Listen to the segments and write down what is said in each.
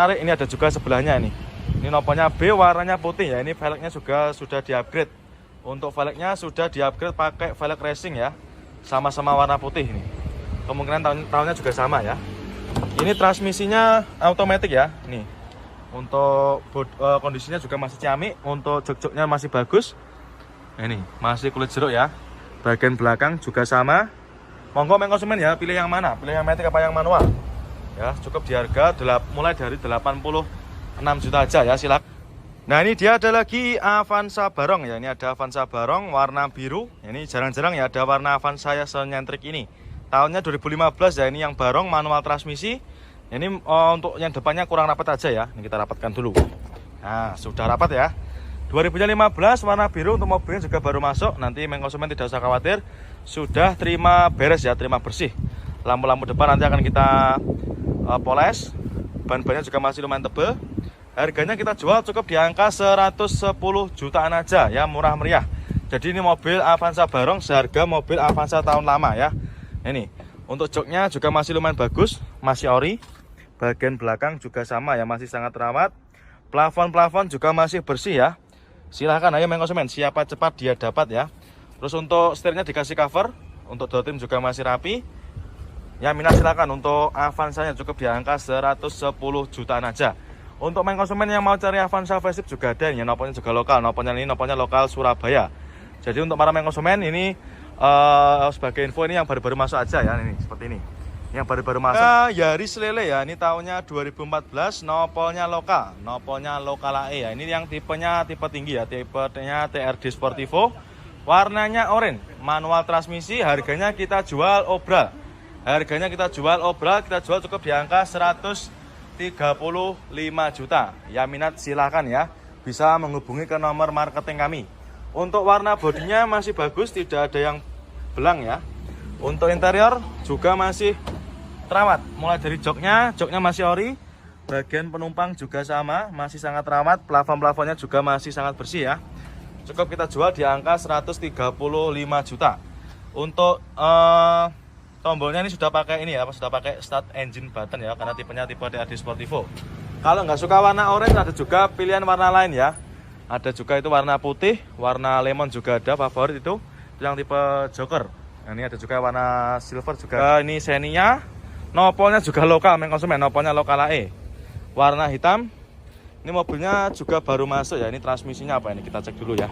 narik ini ada juga sebelahnya ini. Ini nopolnya B, warnanya putih ya. Ini velgnya juga sudah di-upgrade. Untuk velgnya sudah di-upgrade pakai velg racing ya. Sama-sama warna putih ini. Kemungkinan tahunnya juga sama ya. Ini transmisinya automatic ya. Nih. Untuk kondisinya juga masih ciamik. Untuk jok-joknya masih bagus. Ini masih kulit jeruk ya. Bagian belakang juga sama. Monggo konsumen ya, pilih yang mana? Pilih yang matic apa yang manual? Ya, cukup di harga mulai dari 86 juta aja ya, silakan. Nah, ini dia ada lagi Avanza Barong ya. Ini ada Avanza Barong warna biru. Ini jarang-jarang ya ada warna Avanza ya senyentrik ini. Tahunnya 2015 ya, ini yang Barong manual transmisi. Ini untuk yang depannya kurang rapat aja ya. Ini kita rapatkan dulu. Nah, sudah rapat ya. 2015 warna biru, untuk mobilnya juga baru masuk. Nanti konsumen tidak usah khawatir, sudah terima beres ya, terima bersih. Lampu-lampu depan nanti akan kita poles. Ban-bannya juga masih lumayan tebal. Harganya kita jual cukup di angka 110 jutaan aja ya, murah meriah. Jadi ini mobil Avanza Barong seharga mobil Avanza tahun lama ya. Ini untuk joknya juga masih lumayan bagus, masih ori. Bagian belakang juga sama ya, masih sangat rawat. Plafon juga masih bersih ya. Silahkan ayo konsumen, siapa cepat dia dapat ya. Terus untuk setirnya dikasih cover. Untuk door trim juga masih rapi. Ya minat silakan. Untuk Avanza-nya cukup di angka 110 jutaan aja. Untuk konsumen yang mau cari Avanza facelift juga ada. Ini nopolnya juga lokal. Nopolnya lokal Surabaya. Jadi untuk para konsumen ini sebagai info, ini yang baru-baru masuk aja ya. Ini seperti ini. Yang baru-baru masuk Yaris Lele ya. Ini tahunnya 2014. Nopolnya lokal AE ya. Ini yang tipenya tipe tinggi ya. Tipenya TRD Sportivo. Warnanya oranye, manual transmisi. Harganya kita jual obral. Kita jual cukup di angka 135 juta. Ya minat silahkan ya. Bisa menghubungi ke nomor marketing kami. Untuk warna bodinya masih bagus, tidak ada yang belang ya. Untuk interior juga masih terawat. Mulai dari joknya masih ori. Bagian penumpang juga sama, masih sangat rawat. Plafon-plafonnya juga masih sangat bersih ya. Cukup kita jual di angka 135 juta. Untuk tombolnya ini sudah pakai ini ya, sudah pakai start engine button ya, karena tipenya tipe TRD Sportivo. Kalau nggak suka warna orange, ada juga pilihan warna lain ya. Ada juga itu warna putih, warna lemon juga ada, favorit itu yang tipe Joker. Nah, ini ada juga warna silver juga. Ini Xenia. Nopolnya juga lokal konsumen, nopolnya lokal AE. Warna hitam. Ini mobilnya juga baru masuk ya. Ini transmisinya apa ini? Kita cek dulu ya.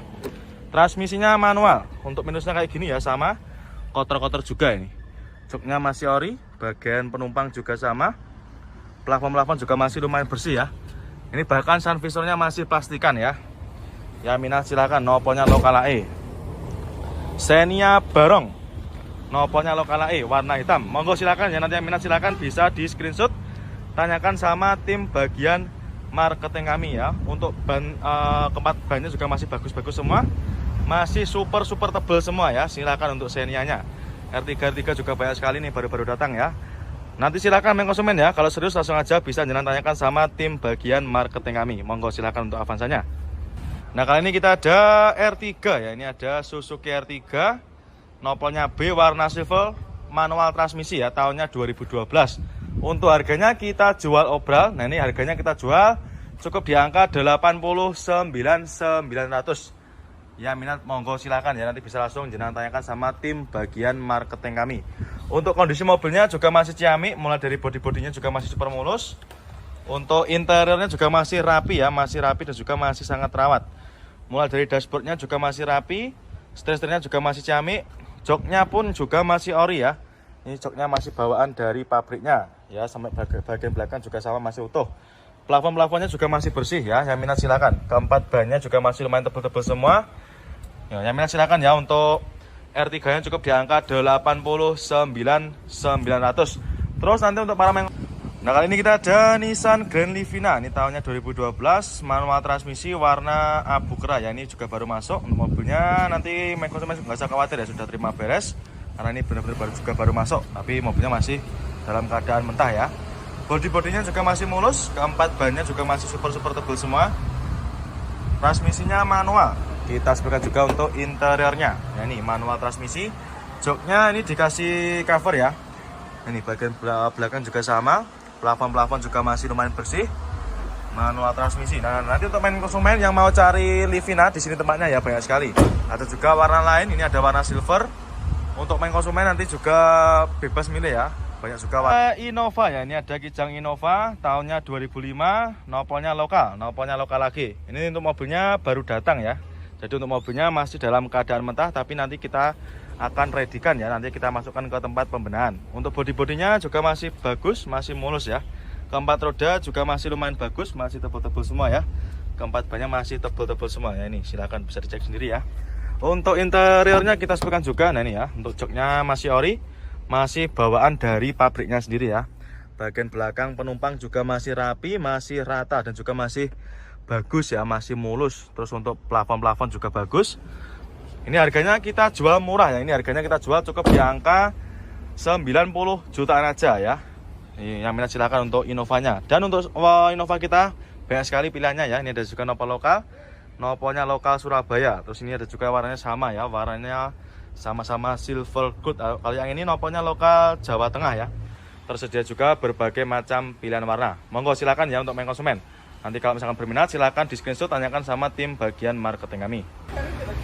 Transmisinya manual. Untuk minusnya kayak gini ya, sama. Kotor-kotor juga ini. Joknya masih ori. Bagian penumpang juga sama. Plafon juga masih lumayan bersih ya. Ini bahkan sun visornya masih plastikan ya. Ya minat silakan. Nopolnya lokal AE. Xenia Barong. Nopolnya lokal AE, warna hitam. Monggo silakan ya, nanti yang minat silakan bisa di screenshot. Tanyakan sama tim bagian marketing kami ya. Untuk keempat bannya juga masih bagus-bagus semua. Masih super tebal semua ya. Silakan untuk Xenia-nya. R3 juga banyak sekali nih baru-baru datang ya. Nanti silakan konsumen ya. Kalau serius langsung aja bisa tanyakan sama tim bagian marketing kami. Monggo silakan untuk Avanza-nya. Nah, kali ini kita ada R3 ya. Ini ada Suzuki R3. Nopolnya B, warna silver, manual transmisi ya, tahunnya 2012. Untuk harganya kita jual obral. Nah, ini harganya kita jual cukup di angka 89.900. Ya minat monggo silakan ya, nanti bisa langsung tanyakan sama tim bagian marketing kami. Untuk kondisi mobilnya juga masih ciamik, mulai dari bodi-bodinya juga masih super mulus. Untuk interiornya juga masih rapi ya, masih rapi dan juga masih sangat rawat. Mulai dari dashboardnya juga masih rapi, setir-setirnya juga masih ciamik. Joknya pun juga masih ori ya. Ini joknya masih bawaan dari pabriknya ya, sampai bagian belakang juga sama masih utuh. Plafon-plafonnya juga masih bersih ya. Yang minat silakan. Keempat bannya juga masih lumayan tebal-tebal semua. Ya, yang minat silakan ya. Untuk R3-nya cukup di angka 89.900. Terus nanti untuk para nah, kali ini kita ada Nissan Grand Livina. Ini tahunnya 2012, manual transmisi warna abu kera ya. Ini juga baru masuk. Untuk mobilnya nanti konsumen nggak usah khawatir ya, sudah terima beres. Karena ini benar-benar juga baru masuk, tapi mobilnya masih dalam keadaan mentah ya. Bodi-bodinya juga masih mulus, keempat bannya juga masih super tebal semua. Transmisinya manual. Kita sebutkan juga untuk interiornya. Ya, ini manual transmisi. Joknya ini dikasih cover ya. Ini bagian belakang juga sama. Plafon juga masih lumayan bersih. manual transmisi. Nah, nanti untuk main konsumen yang mau cari Livina, di sini tempatnya ya banyak sekali. Ada juga warna lain, ini ada warna silver. Untuk main konsumen nanti juga bebas milih ya. Banyak juga warna Innova ya. Ini ada Kijang Innova tahunnya 2005, nopolnya lokal lagi. Ini untuk mobilnya baru datang ya. Jadi untuk mobilnya masih dalam keadaan mentah, tapi nanti kita akan readykan ya. Nanti kita masukkan ke tempat pembenahan. Untuk bodi-bodinya juga masih bagus, masih mulus ya. Keempat roda juga masih lumayan bagus, masih tebal-tebal semua ya. Keempat bannya masih tebal-tebal semua ya. Ini silahkan bisa dicek sendiri ya. Untuk interiornya kita sebutkan juga. Nah ini ya, untuk joknya masih ori, masih bawaan dari pabriknya sendiri ya. Bagian belakang penumpang juga masih rapi, masih rata, dan juga masih bagus ya, masih mulus. Terus untuk plafon-plafon juga bagus. Ini harganya kita jual murah ya. Ini harganya kita jual cukup di angka 90 jutaan aja ya. Ini yang minat silakan untuk Innovanya. Dan untuk Innova kita banyak sekali pilihannya ya. Ini ada juga nopol lokal, nopolnya lokal Surabaya. Terus ini ada juga warnanya sama ya, warnanya sama-sama silver gold. Kalau yang ini nopolnya lokal Jawa Tengah ya. Tersedia juga berbagai macam pilihan warna. Monggo silakan ya untuk main konsumen. Nanti kalau misalkan berminat silakan di screenshot, tanyakan sama tim bagian marketing kami.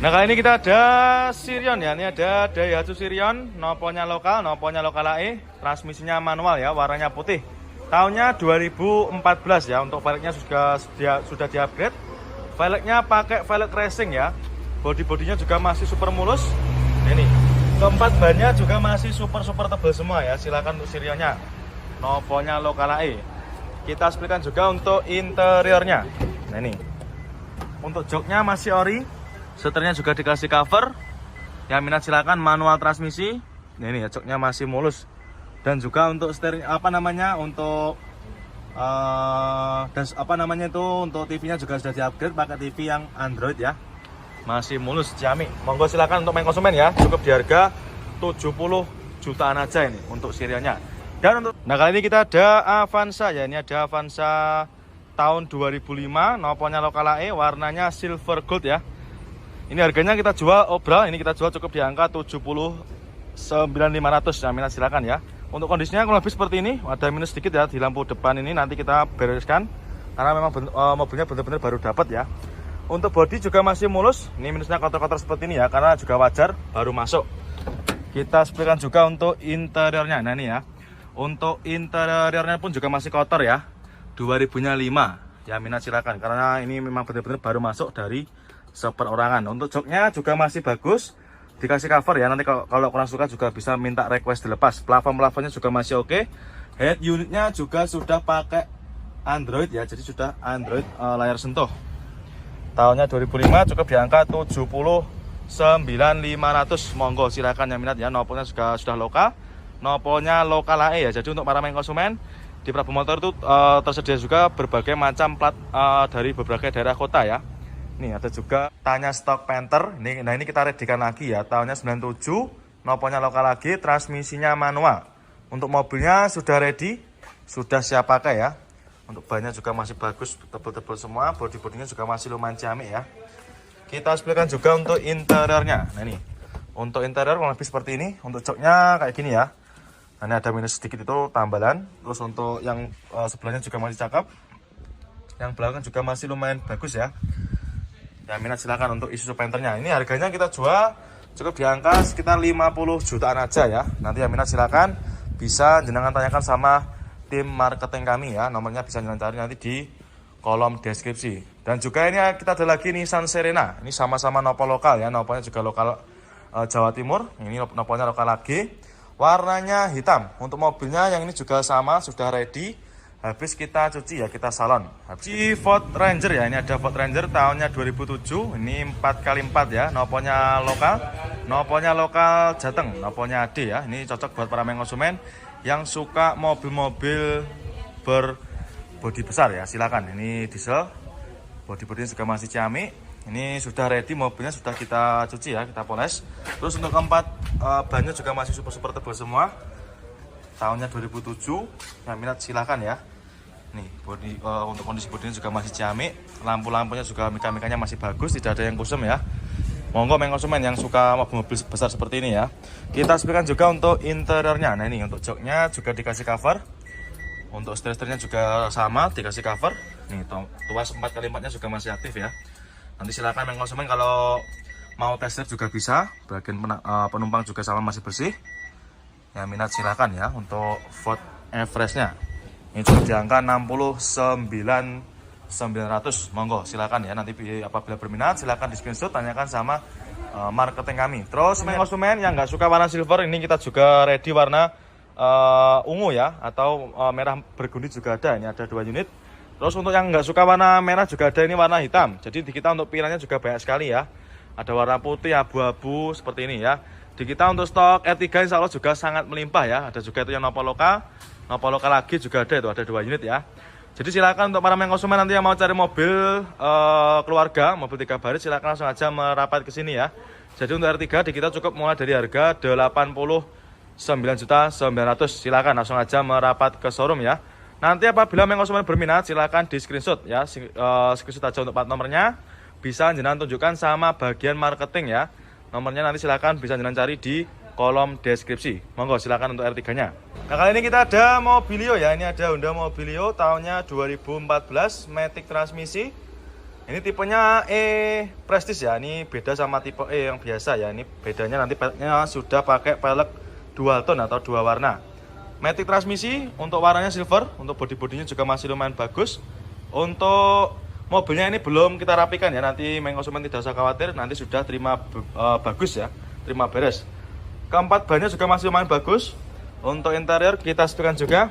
Nah kali ini kita ada Sirion ya. Ini ada Daihatsu Sirion, nopolnya lokal AE, transmisinya manual ya, warnanya putih. Tahunnya 2014 ya. Untuk velgnya sudah di-upgrade. Velgnya pakai velg racing ya. Bodi-bodinya juga masih super mulus. Ini keempat bannya juga masih super tebal semua ya. Silakan untuk Sirionnya, nopolnya lokal AE. Kita explikan juga untuk interiornya. Nah ini, untuk joknya masih ori, setirnya juga dikasih cover. Yang minat silakan manual transmisi. Nah ini ya, joknya masih mulus. Dan juga untuk steering untuk untuk TV-nya juga sudah di-upgrade pakai TV yang Android ya. Masih mulus, ciamik. Monggo silakan untuk main konsumen ya. Cukup di harga 70 jutaan aja ini untuk Sirionnya. Dan untuk kali ini kita ada Avanza ya. Ini ada Avanza tahun 2005, nopolnya lokal AE, warnanya silver gold ya. Ini harganya kita jual obral, ini kita jual cukup di angka 79.500 ya. Minat silakan ya. Untuk kondisinya kurang lebih seperti ini, ada minus sedikit ya di lampu depan ini, nanti kita bereskan karena memang mobilnya benar-benar baru dapat ya. Untuk bodi juga masih mulus, ini minusnya kotor-kotor seperti ini ya, karena juga wajar baru masuk. Kita sepertikan juga untuk interiornya. Nah ini ya, untuk interiornya pun juga masih kotor ya, 2005 ya. Minat silakan karena ini memang benar-benar baru masuk dari seperorangan. Untuk joknya juga masih bagus, dikasih cover ya. Nanti kalau kurang suka juga bisa minta request dilepas. Plafon-plafonnya juga masih oke. Head unitnya juga sudah pakai Android ya, jadi sudah Android layar sentuh. Tahunnya 2005, cukup di angka 79.500. Monggo silakan yang minat ya. Nopolnya juga sudah lokal, nopolnya lokal AE ya. Jadi untuk para main konsumen di Prabu Motor itu tersedia juga berbagai macam plat dari berbagai daerah kota ya. Ini ada juga Tanya stok Panther. Nah ini kita readykan lagi ya. Tahunnya 97, nopolnya lokal lagi, transmisinya manual. Untuk mobilnya sudah ready, sudah siap pakai ya. Untuk bannya juga masih bagus, tebal-tebal semua. Bodi-bodinya juga masih lumayan ciamik ya. Kita explain juga untuk interiornya. Nah ini, untuk interior kurang lebih seperti ini. Untuk joknya kayak gini ya. Nah, ini ada minus sedikit itu tambalan. Terus untuk yang sebelahnya juga masih cakep. Yang belakang juga masih lumayan bagus ya. Yang minat silakan untuk Isuzu Panther-nya. Ini harganya kita jual cukup di angka sekitar 50 jutaan aja ya. Nanti yang minat silakan bisa jenengan tanyakan sama tim marketing kami ya. Nomornya bisa jenengan cari nanti di kolom deskripsi. Dan juga ini kita ada lagi Nissan Serena. Ini sama-sama nopol lokal ya. Nopolnya juga lokal Jawa Timur. Ini nopolnya lokal lagi. Warnanya hitam. Untuk mobilnya yang ini juga sama, sudah ready. Habis kita cuci ya, kita salon. Habis Ford Ranger ya. Ini ada Ford Ranger tahunnya 2007. Ini 4x4 ya. Nopolnya lokal Jateng. Nopolnya AD ya. Ini cocok buat para main konsumen yang suka mobil-mobil berbodi besar ya. Silakan. Ini diesel. Bodi-bodinya juga masih ciamik. Ini sudah ready, mobilnya sudah kita cuci ya, kita poles. Terus untuk keempat bannya juga masih super tebal semua. Tahunnya 2007. Yang minat silakan ya. Nih, untuk kondisi bodinya juga masih ciamik. Lampu-lampunya juga mika-mikanya masih bagus, tidak ada yang kusem ya. Monggo main konsumen yang suka mobil besar seperti ini ya. Kita explikan juga untuk interiornya. Nah ini untuk joknya juga dikasih cover. Untuk setir-setirnya juga sama, dikasih cover. Nih tuas 4x4-nya juga masih aktif ya. Nanti silakan yang konsumen kalau mau test drive juga bisa. Bagian penumpang juga sama masih bersih. Yang minat silakan ya untuk Ford Everest-nya. Ini cukup di angka 69.900. Monggo silakan ya. Nanti apabila berminat silakan di screenshot, tanyakan sama marketing kami. Terus konsumen yang nggak suka warna silver, ini kita juga ready warna ungu ya, atau merah bergundi juga ada. Ini ada 2 unit. Terus untuk yang nggak suka warna merah juga ada, ini warna hitam. Jadi di kita untuk pilihannya juga banyak sekali ya. Ada warna putih, abu-abu seperti ini ya. Di kita untuk stok R3 insya Allah juga sangat melimpah ya. Ada juga itu yang Nova Loka lagi juga ada, itu ada 2 unit ya. Jadi silakan untuk para konsumen nanti yang mau cari mobil keluarga, mobil 3 baris, silakan langsung aja merapat ke sini ya. Jadi untuk R3 di kita cukup mulai dari harga 89.900.000. Silakan langsung aja merapat ke showroom ya. Nanti apabila konsumen berminat silakan di screenshot ya, screenshot aja untuk plat nomornya. Bisa jenengan tunjukkan sama bagian marketing ya. Nomornya nanti silakan bisa jenengan cari di kolom deskripsi. Monggo silakan untuk R3-nya. Nah, kali ini kita ada Mobilio ya. Ini ada Honda Mobilio tahunnya 2014, matic transmisi. Ini tipenya E Prestige ya. Ini beda sama tipe E yang biasa ya. Ini bedanya nanti peleknya sudah pakai pelek dual tone atau 2 warna. Matic transmisi, untuk warnanya silver, untuk bodi-bodinya juga masih lumayan bagus. Untuk mobilnya ini belum kita rapikan ya, nanti konsumen tidak usah khawatir, nanti sudah terima bagus ya, terima beres. Keempat bannya juga masih lumayan bagus. Untuk interior kita sesuaikan juga.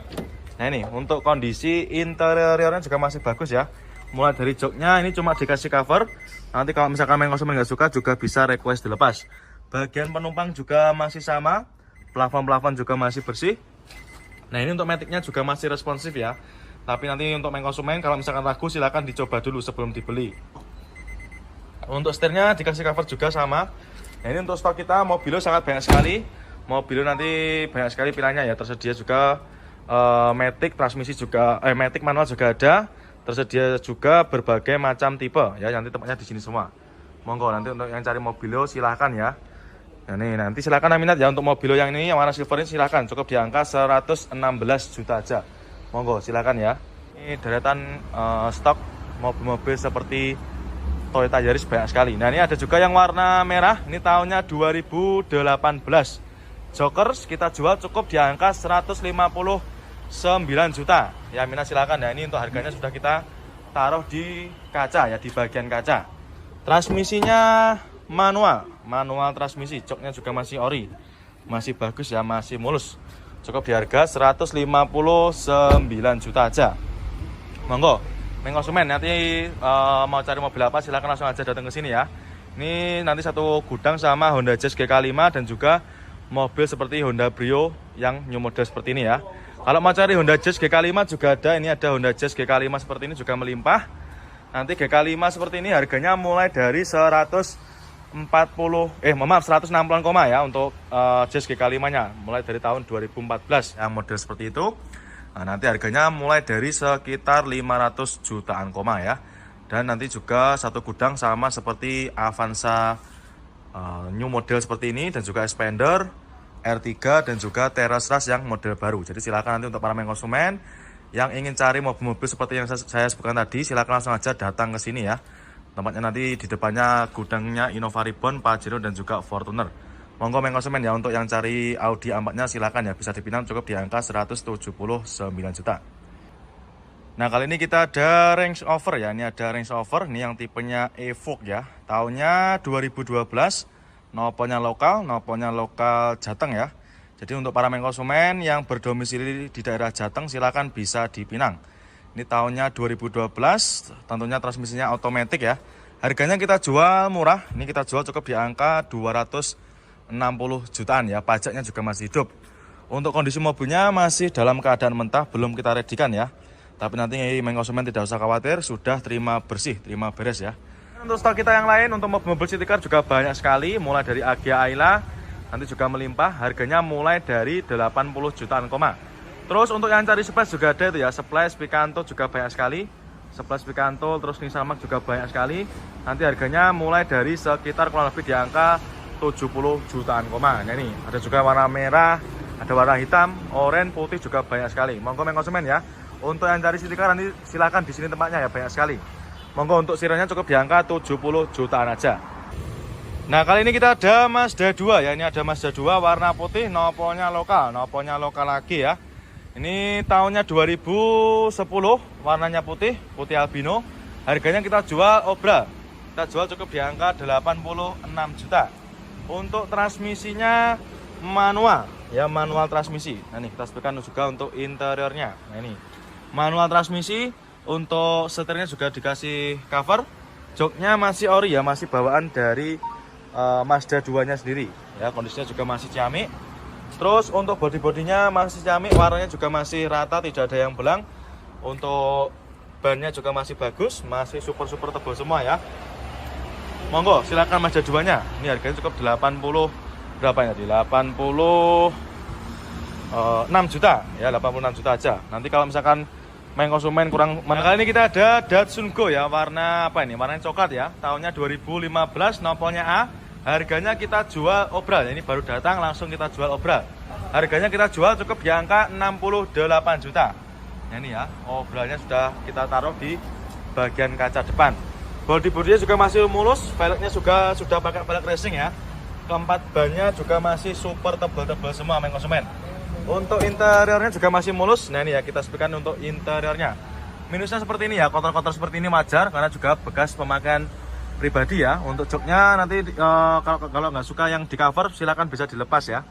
Nah ini untuk kondisi interiornya juga masih bagus ya. Mulai dari joknya ini cuma dikasih cover. Nanti kalau misalkan konsumen nggak suka juga bisa request dilepas. Bagian penumpang juga masih sama, plafon juga masih bersih. Nah ini untuk maticnya juga masih responsif ya. Tapi nanti untuk konsumen kalau misalkan ragu silahkan dicoba dulu sebelum dibeli. Untuk setirnya dikasih cover juga sama. Nah ini untuk stok kita Mobilio sangat banyak sekali. Mobilio nanti banyak sekali pilihannya ya. Tersedia juga matic transmisi juga, matic manual juga ada. Tersedia juga berbagai macam tipe ya. Nanti tempatnya di sini semua. Monggo nanti untuk yang cari Mobilio silahkan ya. Nah ini nanti silakan minat ya untuk Mobilio yang ini yang warna silver ini silakan, cukup di angka 116 juta aja. Monggo silakan ya. Ini deretan stok mobil-mobil seperti Toyota Yaris banyak sekali. Nah ini ada juga yang warna merah, ini tahunnya 2018. Jokers kita jual cukup di angka 159 juta. Ya minat silakan ya. Ini untuk harganya sudah kita taruh di kaca ya, di bagian kaca. Transmisinya manual transmisi, joknya juga masih ori, masih bagus ya, masih mulus. Cukup di harga 159 juta aja. Monggo konsumen nanti mau cari mobil apa silahkan langsung aja datang ke sini ya. Ini nanti satu gudang sama Honda Jazz GK5 dan juga mobil seperti Honda Brio yang new model seperti ini ya. Kalau mau cari Honda Jazz GK5 juga ada, ini ada Honda Jazz GK5 seperti ini juga melimpah. Nanti GK5 seperti ini harganya mulai dari 160-an koma ya untuk Jazz GK5-nya mulai dari tahun 2014 yang model seperti itu. Nah, nanti harganya mulai dari sekitar 500 jutaan koma ya. Dan nanti juga satu gudang sama seperti Avanza new model seperti ini dan juga Expander, R3 dan juga Terrace Rush yang model baru. Jadi silakan nanti untuk para konsumen yang ingin cari mobil-mobil seperti yang saya sebutkan tadi, silakan langsung aja datang ke sini ya. Tempatnya nanti di depannya gudangnya Innova Ribbon, Pajero dan juga Fortuner. Monggo konsumen ya untuk yang cari Audi A4-nya silakan ya, bisa dipinang cukup di angka 179 juta. Nah kali ini kita ada Range Rover ya, ini ada Range Rover, ini yang tipenya Evoque ya. Tahunnya 2012, noponya lokal Jateng ya. Jadi untuk para konsumen yang berdomisili di daerah Jateng silakan bisa dipinang. Ini tahunnya 2012, tentunya transmisinya otomatis ya. Harganya kita jual murah, ini kita jual cukup di angka 260 jutaan ya, pajaknya juga masih hidup. Untuk kondisi mobilnya masih dalam keadaan mentah, belum kita redikan ya. Tapi nanti konsumen tidak usah khawatir, sudah terima bersih, terima beres ya. Untuk stok kita yang lain, untuk mobil city car juga banyak sekali, mulai dari Agya Ayla, nanti juga melimpah, harganya mulai dari 80 jutaan koma. Terus untuk yang cari Splash juga ada itu ya, Splash Picanto juga banyak sekali. Splash Picanto, terus Nissan Mark juga banyak sekali. Nanti harganya mulai dari sekitar kurang lebih di angka 70 jutaan koma. Nah ini ada juga warna merah, ada warna hitam, oranye, putih juga banyak sekali. Monggo konsumen ya. Untuk yang cari city car nanti silakan di sini tempatnya ya, banyak sekali. Monggo untuk sirenya cukup di angka 70 jutaan aja. Nah, kali ini kita ada Mazda 2 ya. Ini ada Mazda 2 warna putih, nopolnya lokal lagi ya. Ini tahunnya 2010, warnanya putih albino. Harganya kita jual obral. Kita jual cukup di angka 86 juta. Untuk transmisinya manual ya, manual transmisi. Nah, ini kita sebutkan juga untuk interiornya. Nah, ini manual transmisi. Untuk setirnya juga dikasih cover. Joknya masih ori ya, masih bawaan dari Mazda 2 nya sendiri ya. Kondisinya juga masih ciamik. Terus untuk bodi-bodinya masih ciamik, warnanya juga masih rata, tidak ada yang belang. Untuk bannya juga masih bagus, masih super tebal semua ya. Monggo silakan Mazda 2 nya. Ini harganya cukup 80 berapa ya? 86 juta ya, 86 juta aja. Nanti kalau misalkan main konsumen kurang. Kali ini kita ada Datsun Go ya, warna apa ini? Warnanya coklat ya. Tahunnya 2015, nopolnya A. Harganya kita jual obral. Ini baru datang langsung kita jual obral. Harganya kita jual cukup di angka 68 juta. Nah, ini ya, obralnya sudah kita taruh di bagian kaca depan. Bodi-bodinya juga masih mulus, velgnya juga sudah pakai velg racing ya. Keempat bannya juga masih super tebal-tebal semua main konsumen. Untuk interiornya juga masih mulus. Nah, ini ya kita sebutkan untuk interiornya. Minusnya seperti ini ya, kotor-kotor seperti ini wajar karena juga bekas pemakaian pribadi ya. Untuk joknya nanti kalau nggak suka yang di cover silakan bisa dilepas ya.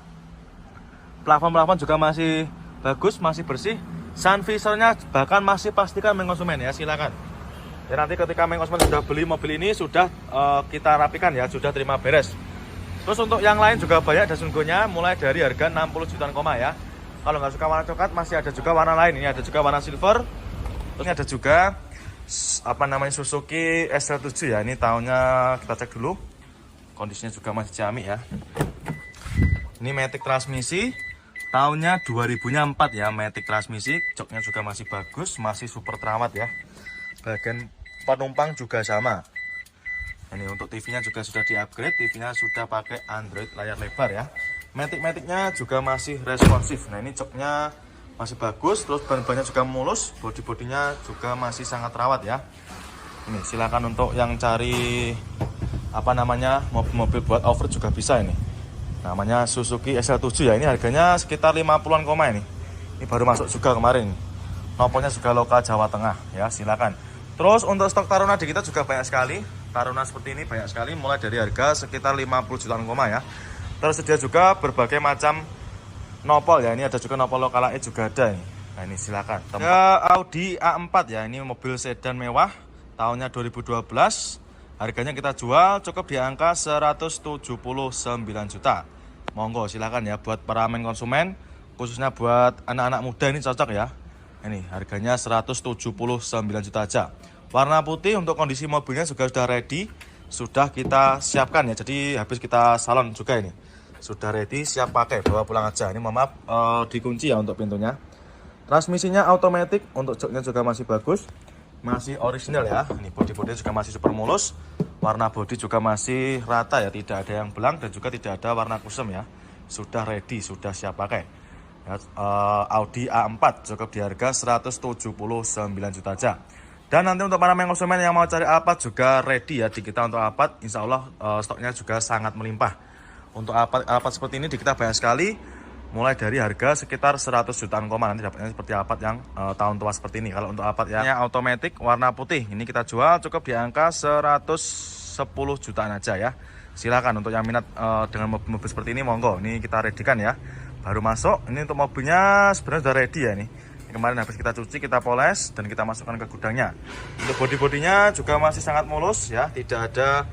Plafon juga masih bagus, masih bersih. Sun visornya bahkan masih pastikan main konsumen ya, silakan. Ya, nanti ketika main konsumen sudah beli mobil ini sudah kita rapikan ya, sudah terima beres. Terus untuk yang lain juga banyak Datsun Go-nya, mulai dari harga 60 jutaan koma ya. Kalau nggak suka warna coklat masih ada juga warna lain. Ini ada juga warna silver. Terus ada juga apa namanya Suzuki SL7 ya. Ini tahunnya kita cek dulu. Kondisinya juga masih ciamik ya. Ini matic transmisi. Tahunnya 2004 ya, matic transmisi. Joknya juga masih bagus, masih super terawat ya. Bagian penumpang juga sama. Ini untuk TV-nya juga sudah di-upgrade, TV-nya sudah pakai Android layar lebar ya. Matic-maticnya juga masih responsif. Nah, ini joknya masih bagus, terus ban-bannya juga mulus, bodi-bodinya juga masih sangat rawat ya. Ini silakan untuk yang cari apa namanya mobil-mobil buat off-road juga bisa ini. Namanya Suzuki SL7 ya. Ini harganya sekitar 50-an koma ini. Ini baru masuk juga kemarin. Nopolnya juga lokal Jawa Tengah ya, silakan. Terus untuk stok Taruna di kita juga banyak sekali. Taruna seperti ini banyak sekali, mulai dari harga sekitar 50 jutaan koma ya. Tersedia juga berbagai macam nopol ya. Ini ada juga nopol lokal juga ada ini. Nah, ini silakan. Ada Audi A4 ya. Ini mobil sedan mewah, tahunnya 2012. Harganya kita jual cukup di angka 179 juta. Monggo silakan ya buat para main konsumen, khususnya buat anak-anak muda ini cocok ya. Ini harganya 179 juta aja. Warna putih. Untuk kondisi mobilnya juga sudah ready, sudah kita siapkan ya. Jadi habis kita salon juga ini. Sudah ready, siap pakai, bawa pulang aja. Ini maaf dikunci ya untuk pintunya. Transmisinya automatic, untuk joknya juga masih bagus, masih original ya. Ini bodi-bodinya juga masih super mulus. Warna bodi juga masih rata ya, tidak ada yang belang dan juga tidak ada warna kusam ya. Sudah ready, sudah siap pakai. Ya, Audi A4 cukup di harga 179 juta aja. Dan nanti untuk para main konsumen yang mau cari Alphard juga ready ya di kita untuk Alphard. Insya Allah stoknya juga sangat melimpah. Untuk Alphard seperti ini di kita banyak sekali. Mulai dari harga sekitar 100 jutaan koma. Nanti dapatnya seperti Alphard yang tahun tua seperti ini. Kalau untuk Alphard ya automatic warna putih. Ini kita jual cukup di angka 110 jutaan aja ya. Silakan untuk yang minat dengan mobil seperti ini monggo. Ini kita readykan ya. Baru masuk. Ini untuk mobilnya sebenarnya sudah ready ya nih. Kemarin habis kita cuci, kita poles, dan kita masukkan ke gudangnya. Untuk bodi-bodinya juga masih sangat mulus ya, tidak ada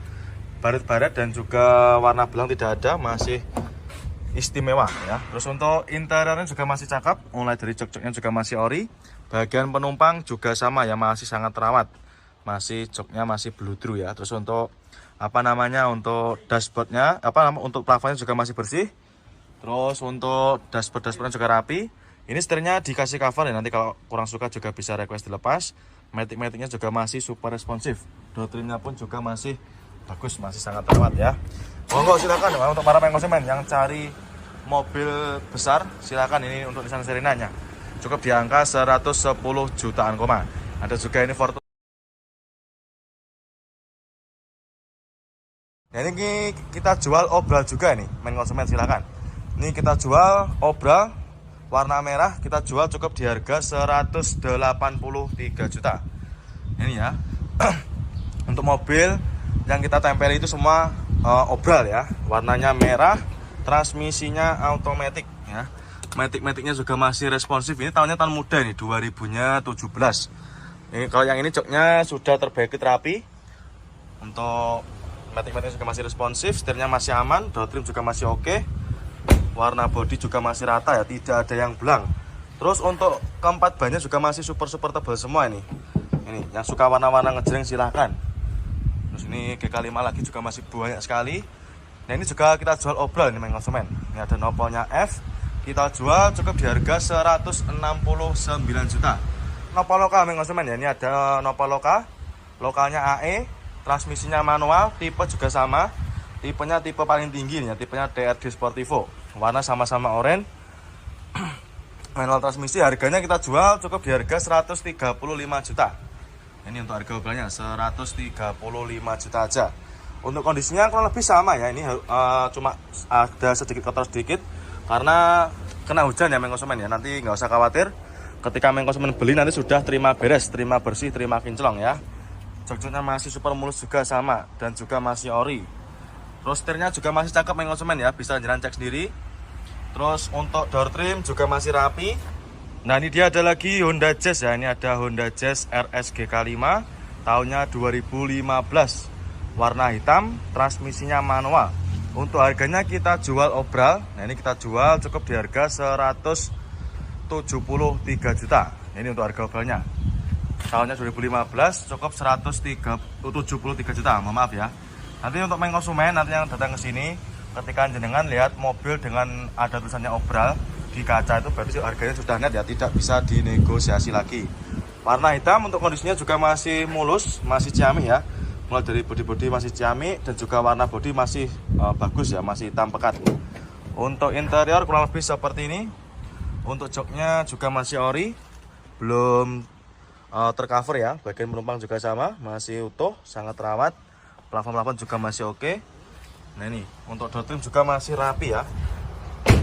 baret-baret dan juga warna belang tidak ada, masih istimewa ya. Terus untuk interiornya juga masih cakep, mulai dari jok-joknya juga masih ori. Bagian penumpang juga sama ya, masih sangat terawat. Masih joknya masih bludru ya. Terus untuk apa namanya, untuk dashboardnya, untuk plafonnya juga masih bersih. Terus untuk dashboardnya juga rapi. Ini setirnya dikasih cover ya, nanti kalau kurang suka juga bisa request dilepas. Matic-maticnya juga masih super responsif. Door trimnya pun juga masih bagus, masih sangat terawat ya. Monggo silakan untuk para konsumen yang cari mobil besar, silakan ini untuk Nissan Serena-nya. cukup di angka 110 jutaan koma. Ada juga ini Fortuner. Nah, ini kita jual obral juga nih, main konsumen silakan. Ini kita jual obral warna merah, kita jual cukup di harga 183 juta. Ini ya. Untuk mobil yang kita tempel itu semua obral ya. Warnanya merah, transmisinya automatic ya. Matic-maticnya juga masih responsif. Ini tahunnya tahun muda nih, 2017. Ini kalau yang ini joknya sudah terbaiki terapi. Untuk matic-maticnya juga masih responsif, setirnya masih aman, door trim juga masih oke. Warna bodi juga masih rata ya, tidak ada yang belang. Terus untuk keempat bannya juga masih super tebal semua ini. Ini yang suka warna-warna ngejreng silahkan. Terus ini GK5 lagi juga masih banyak sekali. Nah, ini juga kita jual obral ini main konsumen. Ini ada nopolnya F. Kita jual cukup di harga 169 juta. Nopol lokal main konsumen ya. Ini ada nopol lokal. Lokalnya AE, transmisinya manual, tipe juga sama. Tipenya tipe paling tinggi nih ya, tipenya DRD Sportivo. Warna sama-sama oranye. Manual transmisi, harganya kita jual cukup di harga 135 juta. Ini untuk harga obralnya 135 juta aja. Untuk kondisinya kurang lebih sama ya. Ini cuma ada sedikit kotor sedikit karena kena hujan ya main konsumen ya. Nanti nggak usah khawatir. Ketika main konsumen beli nanti sudah terima beres, terima bersih, terima kinclong ya. Jok-joknya masih super mulus juga sama dan juga masih ori. Terus setirnya juga masih cakep main konsumen ya, bisa jalan cek sendiri. Terus untuk door trim juga masih rapi. Nah, ini dia ada lagi Honda Jazz ya. Ini ada Honda Jazz RS GK5 tahunnya 2015. Warna hitam, transmisinya manual. Untuk harganya kita jual obral. Nah, ini kita jual cukup di harga 173 juta. Ini untuk harga obralnya. Tahunnya 2015 cukup 173 juta. Mohon maaf ya. Nanti untuk main konsumen nanti yang datang ke sini, ketika jenengan lihat mobil dengan ada tulisannya obral di kaca itu berarti harganya sudah net ya, tidak bisa dinegosiasi lagi. Warna hitam untuk kondisinya juga masih mulus, masih ciamik ya. Mulai dari bodi-bodi masih ciamik dan juga warna bodi masih bagus ya, masih hitam pekat. Untuk interior kurang lebih seperti ini. Untuk joknya juga masih ori, belum tercover ya. Bagian penumpang juga sama, masih utuh, sangat terawat. Plafon-plafon juga masih oke. Nah, ini untuk door trim juga masih rapi ya.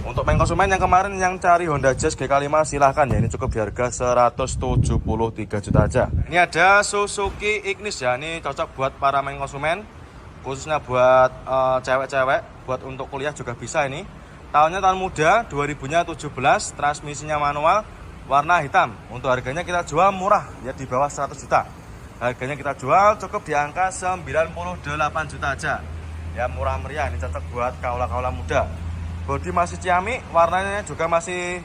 Untuk main konsumen yang kemarin yang cari Honda Jazz GK5 silahkan ya. Ini cukup di harga 173 juta aja. Ini ada Suzuki Ignis ya. Ini cocok buat para main konsumen, khususnya buat cewek-cewek, buat untuk kuliah juga bisa ini. Tahunnya tahun muda, 2017, transmisinya manual, warna hitam. Untuk harganya kita jual murah ya, di bawah 100 juta. Harganya kita jual cukup di angka 98 juta aja. Ya, murah meriah, ini cocok buat kaula-kaula muda. Bodi masih ciamik, warnanya juga masih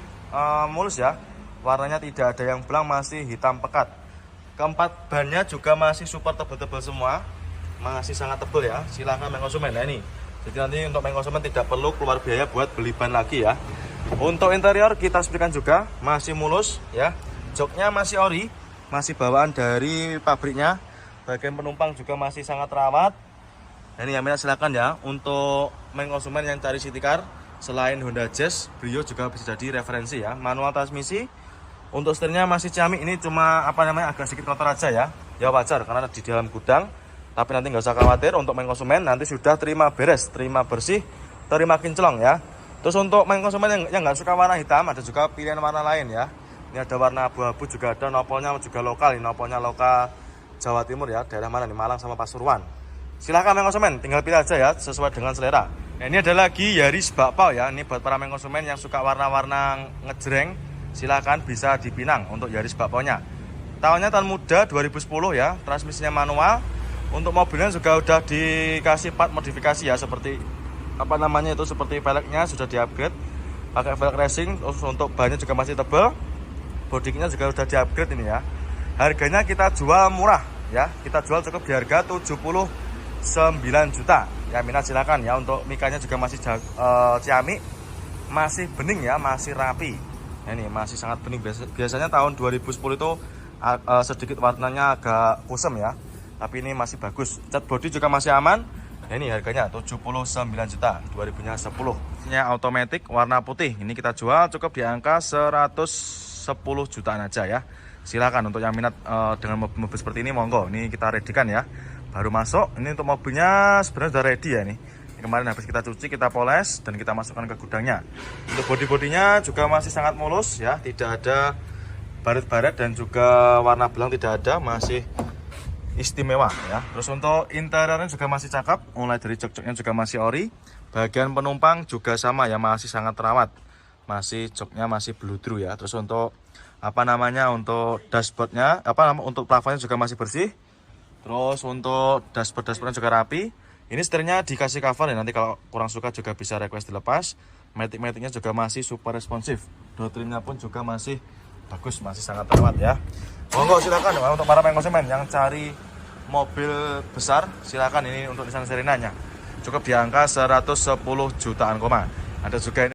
mulus ya. Warnanya tidak ada yang belang, masih hitam pekat. Keempat bannya juga masih super tebal-tebal semua. Masih sangat tebal ya. Silahkan main konsumen. Nah, ini. Jadi nanti untuk main konsumen tidak perlu keluar biaya buat beli ban lagi ya. Untuk interior kita sepikan juga masih mulus ya. Joknya masih ori, masih bawaan dari pabriknya. Bagian penumpang juga masih sangat terawat. Ini ya, silakan ya. Untuk main konsumen yang cari city car selain Honda Jazz, Brio juga bisa jadi referensi ya. Manual transmisi. Untuk setirnya masih ciamik, ini cuma agak sedikit kotor aja ya. Ya wajar karena di dalam gudang. Tapi nanti nggak usah khawatir, untuk main konsumen nanti sudah terima beres, terima bersih, terima kinclong ya. Terus untuk main konsumen yang nggak suka warna hitam, ada juga pilihan warna lain ya. Ini ada warna abu-abu juga ada, nopolnya juga lokal. Ini nopolnya lokal Jawa Timur ya, daerah mana nih, Malang sama Pasuruan. Silahkan main konsumen, tinggal pilih aja ya, sesuai dengan selera. Nah, ini ada lagi Yaris bakpao ya. Ini buat para main konsumen yang suka warna-warna ngejreng, silahkan bisa dipinang untuk Yaris bakpao-nya. Tahunnya tahun muda 2010 ya, transmisinya manual. Untuk mobilnya juga udah dikasih part modifikasi ya, seperti seperti velgnya sudah di-upgrade pakai velg racing. Terus untuk bannya juga masih tebal, bodinya juga udah di-upgrade ini ya. Harganya kita jual murah ya, kita jual cukup di harga 79 juta ya. Minat silakan ya. Untuk mikanya juga masih ciamik, masih bening ya, masih rapi. Nah, ini masih sangat bening. Biasanya tahun 2010 itu sedikit warnanya agak kusam ya, tapi ini masih bagus. Cat body juga masih aman. Nah, ini harganya 79 juta 2010. Ini automatic warna putih. Ini kita jual cukup di angka 119 jutaan aja ya. Silakan untuk yang minat dengan mobil seperti ini, monggo. Ini kita readykan ya, baru masuk. Ini untuk mobilnya sebenarnya sudah ready ya nih. Kemarin habis kita cuci, kita poles, dan kita masukkan ke gudangnya. Untuk bodi-bodinya juga masih sangat mulus ya, tidak ada baret-baret dan juga warna belang tidak ada, masih istimewa ya. Terus untuk interiornya juga masih cakep, mulai dari jok-joknya juga masih ori. Bagian penumpang juga sama ya, masih sangat terawat, masih joknya masih bludru ya. Terus untuk untuk dashboardnya, untuk plafonnya juga masih bersih. Terus untuk dashboardnya juga rapi. Ini setirnya dikasih cover ya, nanti kalau kurang suka juga bisa request dilepas. Matic-maticnya juga masih super responsif. Door trimnya pun juga masih bagus, masih sangat terawat ya. Monggo silakan untuk para konsumen yang cari mobil besar, silakan ini untuk Nissan Serena-nya. Cukup di angka 110 jutaan koma. Ada juga ini